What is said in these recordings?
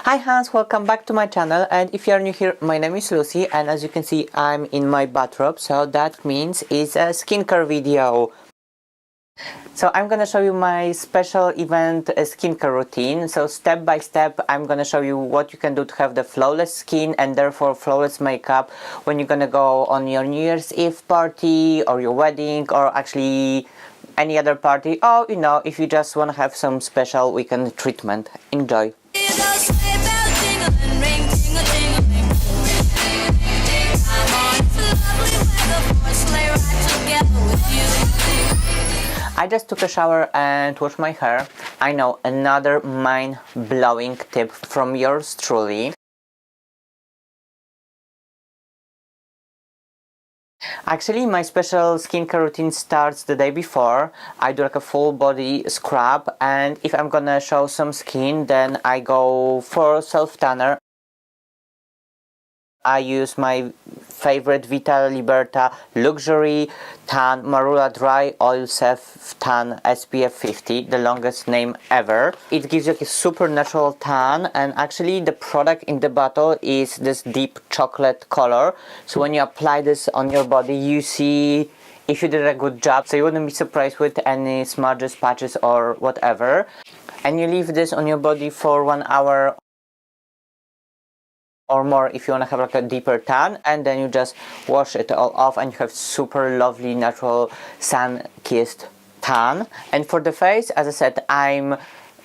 Hi Hans, welcome back to my channel, and if you are new here, my name is Lucy, and as you can see I'm in my bathrobe, so that means it's a skincare video. So I'm gonna show you my special event skincare routine. So step by step I'm gonna show you what you can do to have the flawless skin and therefore flawless makeup when you're gonna go on your New Year's Eve party or your wedding or actually any other party, or if you just want to have some special weekend treatment. Enjoy! I just took a shower and washed my hair. I know, another mind-blowing tip from yours truly. Actually, my special skincare routine starts the day before. I do like a full body scrub, and if I'm gonna show some skin, then I go for self tanner. I use my favorite Vita Liberta Luxury Tan Marula Dry Oil Safe Tan SPF 50, the longest name ever. It gives you a super natural tan, and actually the product in the bottle is this deep chocolate color. So when you apply this on your body, you see if you did a good job. So you wouldn't be surprised with any smudges, patches or whatever. And you leave this on your body for 1 hour or more if you want to have like a deeper tan, and then you just wash it all off and you have super lovely natural sun-kissed tan. And for the face, as I said, I'm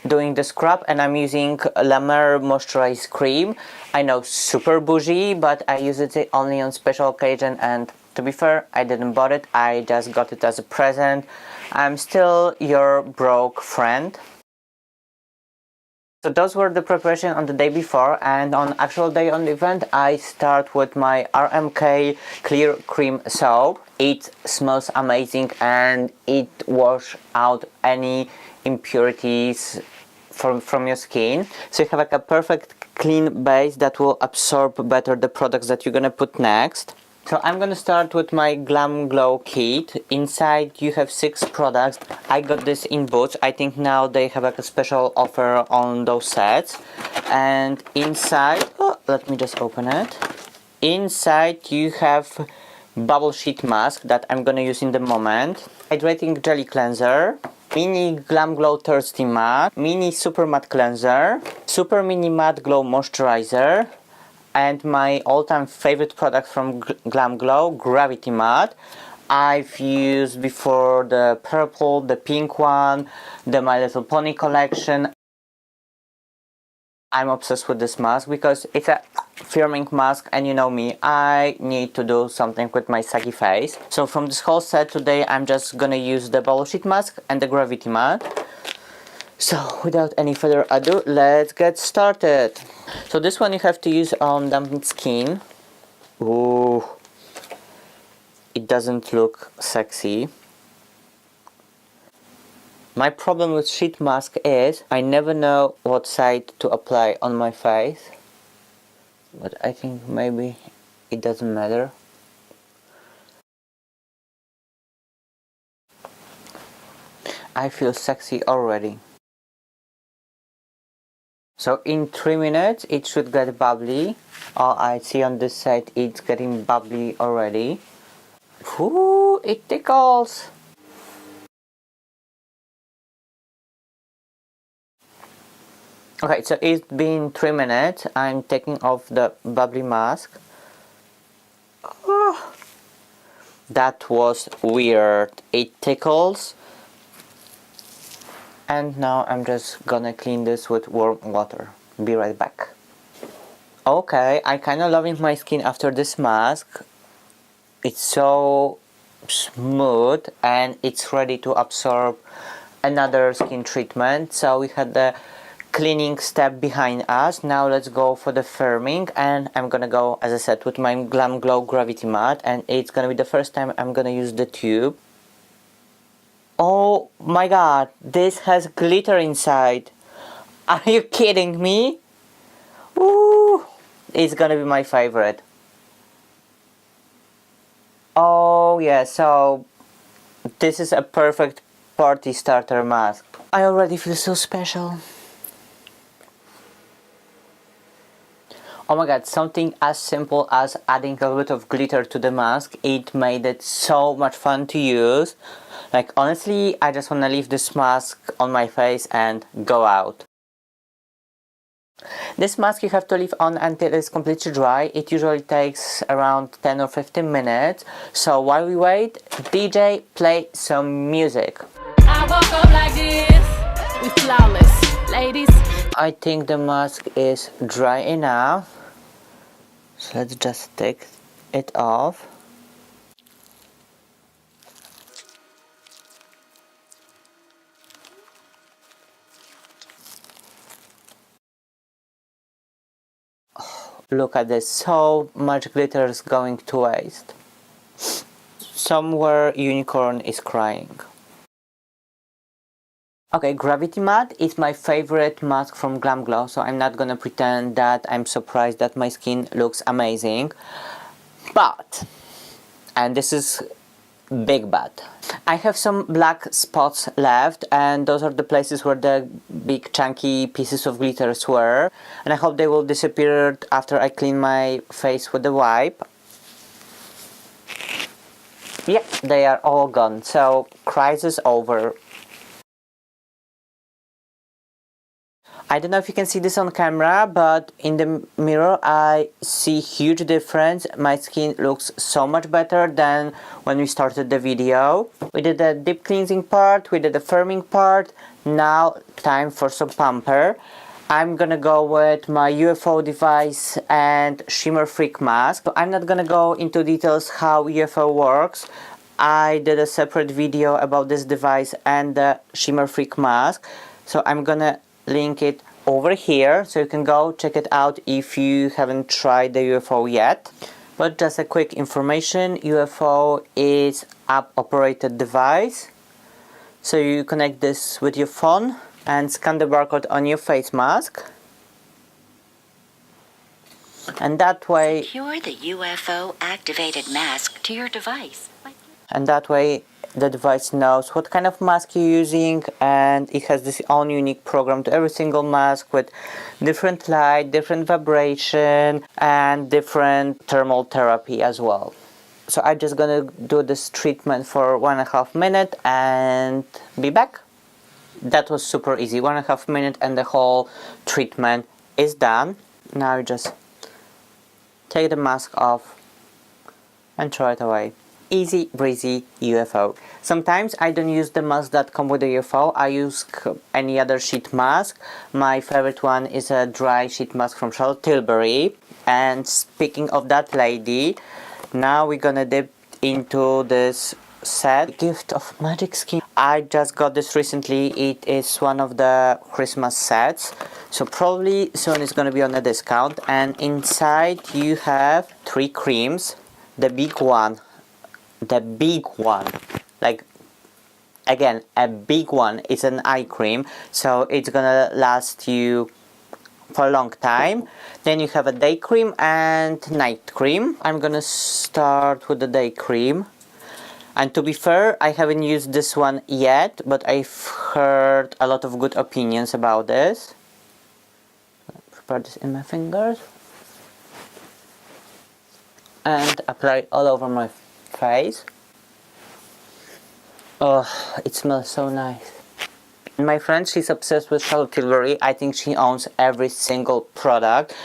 doing the scrub and I'm using La Mer moisturized cream. I know, super bougie, but I use it only on special occasion, and to be fair, I didn't buy it, I just got it as a present. I'm still your broke friend. So those were the preparation on the day before, and on actual day on the event I start with my RMK clear cream soap. It smells amazing and it washes out any impurities from your skin. So you have like a perfect clean base that will absorb better the products that you're gonna put next. So I'm gonna start with my Glam Glow kit. Inside you have 6 products. I got this in Boots. I think now they have like a special offer on those sets. And inside, let me just open it. Inside you have bubble sheet mask that I'm gonna use in the moment. Hydrating jelly cleanser. Mini Glam Glow Thirsty Matte. Mini Super Matte Cleanser. Super Mini Matte Glow Moisturizer. And my all-time favorite product from Glam Glow, Gravity Matte. I've used before the purple, the pink one, the My Little Pony collection. I'm obsessed with this mask because it's a firming mask, and you know me, I need to do something with my saggy face. So from this whole set today, I'm just gonna use the bubble sheet mask and the Gravity Matte. So without any further ado, let's get started. So this one you have to use on dampened skin. Ooh, it doesn't look sexy. My problem with sheet mask is I never know what side to apply on my face, but I think maybe it doesn't matter. I feel sexy already. So in 3 minutes it should get bubbly. Oh, I see on this side it's getting bubbly already. Ooh, it tickles! Okay, so it's been 3 minutes. I'm taking off the bubbly mask. Oh, that was weird. It tickles. And now I'm just gonna clean this with warm water. Be right back. Okay, I'm kinda loving my skin after this mask. It's so smooth and it's ready to absorb another skin treatment. So we had the cleaning step behind us. Now let's go for the firming, and I'm gonna go, as I said, with my Glam Glow Gravity Matte, and it's gonna be the first time I'm gonna use the tube. Oh my god, this has glitter inside. Are you kidding me? Ooh, it's gonna be my favorite. Oh yeah, so this is a perfect party starter mask. I already feel so special. Oh my god, something as simple as adding a little bit of glitter to the mask, it made it so much fun to use. Like honestly, I just want to leave this mask on my face and go out. This mask you have to leave on until it's completely dry. It usually takes around 10 or 15 minutes. So while we wait, DJ, play some music. I woke up like this, we flawless, ladies. I think the mask is dry enough. So let's just take it off. Look at this, so much glitter is going to waste. Somewhere unicorn is crying. Okay, Gravity Matte is my favorite mask from Glam Glow, so I'm not gonna pretend that I'm surprised that my skin looks amazing. But, and this is big but, I have some black spots left, and those are the places where the big chunky pieces of glitters were, and I hope they will disappear after I clean my face with the wipe. Yeah, they are all gone, so crisis over. I don't know if you can see this on camera, but in the mirror I see huge difference. My skin looks so much better than when we started the video. We did the deep cleansing part, we did the firming part. Now time for some pumper. I'm gonna go with my UFO device and Shimmer Freak mask. So I'm not gonna go into details how UFO works. I did a separate video about this device and the Shimmer Freak mask. So I'm gonna link it over here so you can go check it out if you haven't tried the UFO yet. But just a quick information, UFO is app operated device, so you connect this with your phone and scan the barcode on your face mask, and that way secure the UFO activated mask to your device. The device knows what kind of mask you're using, and it has this own unique program to every single mask with different light, different vibration, and different thermal therapy as well. So I'm just gonna do this treatment for 1.5 minutes and be back. That was super easy, 1.5 minutes and the whole treatment is done. Now you just take the mask off and throw it away. Easy breezy UFO. Sometimes I don't use the mask that come with the UFO, I use any other sheet mask. My favorite one is a dry sheet mask from Charlotte Tilbury. And speaking of that lady, now we're gonna dip into this set, Gift of Magic Skin. I just got this recently, it is one of the Christmas sets, so probably soon it's gonna be on a discount. And inside you have 3 creams, the big one, like again a big one is an eye cream, so it's gonna last you for a long time. Then you have a day cream and night cream. I'm gonna start with the day cream, and to be fair, I haven't used this one yet, but I've heard a lot of good opinions about this. Prepare this in my fingers and apply all over my face. Oh, it smells so nice. My friend, she's obsessed with Charlotte Tilbury. I think she owns every single product.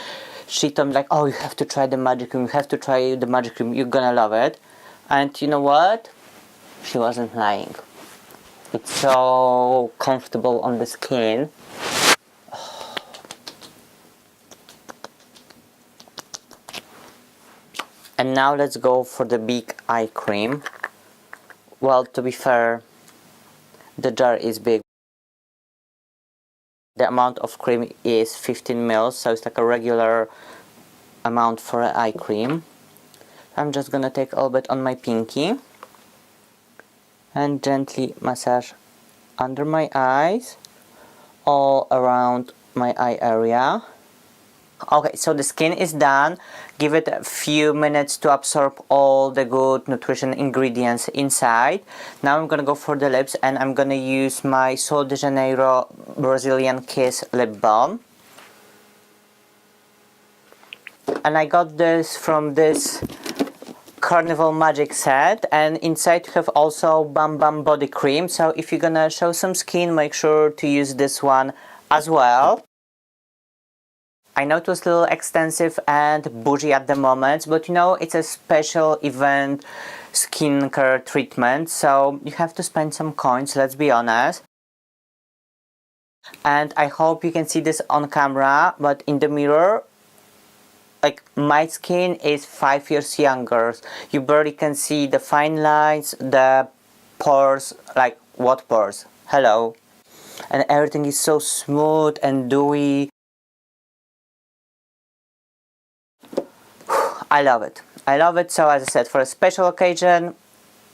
She told me like, oh, you have to try the magic cream, you have to try the magic cream, you're gonna love it. And you know what? She wasn't lying. It's so comfortable on the skin. And now let's go for the big eye cream. Well, to be fair, the jar is big. The amount of cream is 15 mils, so it's like a regular amount for an eye cream. I'm just gonna take a little bit on my pinky and gently massage under my eyes, all around my eye area. Okay, so the skin is done. Give it a few minutes to absorb all the good nutrition ingredients inside. Now I'm gonna go for the lips, and I'm gonna use my Sol de Janeiro Brazilian Kiss lip balm. and I got this from this Carnival Magic set, and inside you have also Bam Bam body cream, so if you're gonna show some skin, make sure to use this one as well. I know it was a little extensive and bougie at the moment, but you know, it's a special event skincare treatment, so you have to spend some coins, let's be honest. And I hope you can see this on camera, but in the mirror, like, my skin is 5 years younger. You barely can see the fine lines, the pores, like what pores? Hello. And everything is so smooth and dewy. I love it. I love it. So as I said, for a special occasion,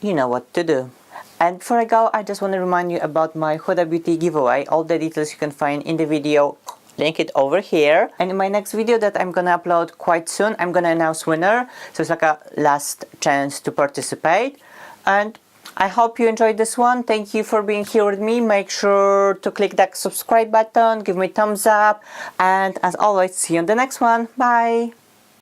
you know what to do. And before I go, I just want to remind you about my Huda Beauty giveaway. All the details you can find in the video. Link it over here. And in my next video that I'm gonna upload quite soon, I'm gonna announce winner. So it's like a last chance to participate. And I hope you enjoyed this one. Thank you for being here with me. Make sure to click that subscribe button, give me a thumbs up, and as always, see you on the next one. Bye!